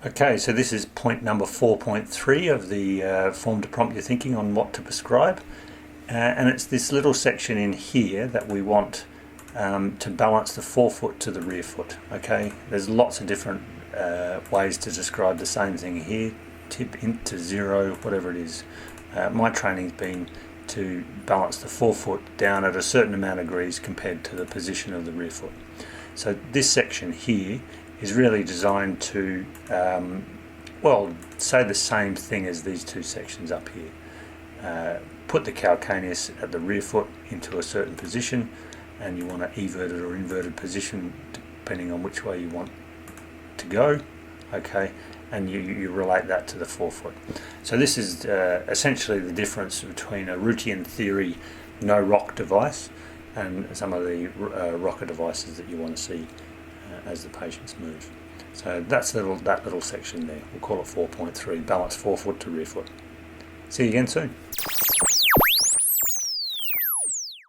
Okay, so this is point number 4.3 of the form to prompt your thinking on what to prescribe. And it's this little section in here that we want to balance the forefoot to the rear foot. Okay, there's lots of different ways to describe the same thing here, tip into zero, whatever it is. My training's been to balance the forefoot down at a certain amount of degrees compared to the position of the rear foot. So this section here is really designed to, well, say the same thing as these two sections up here. Put the calcaneus at the rear foot into a certain position, and you want an everted or inverted position depending on which way you want to go. Okay, and you relate that to the forefoot. So this is essentially the difference between a routine theory no rock device and some of the rocker devices that you want to see as the patients move. So that's that little section there. We'll call it 4.3, balance forefoot to rear foot. See you again soon.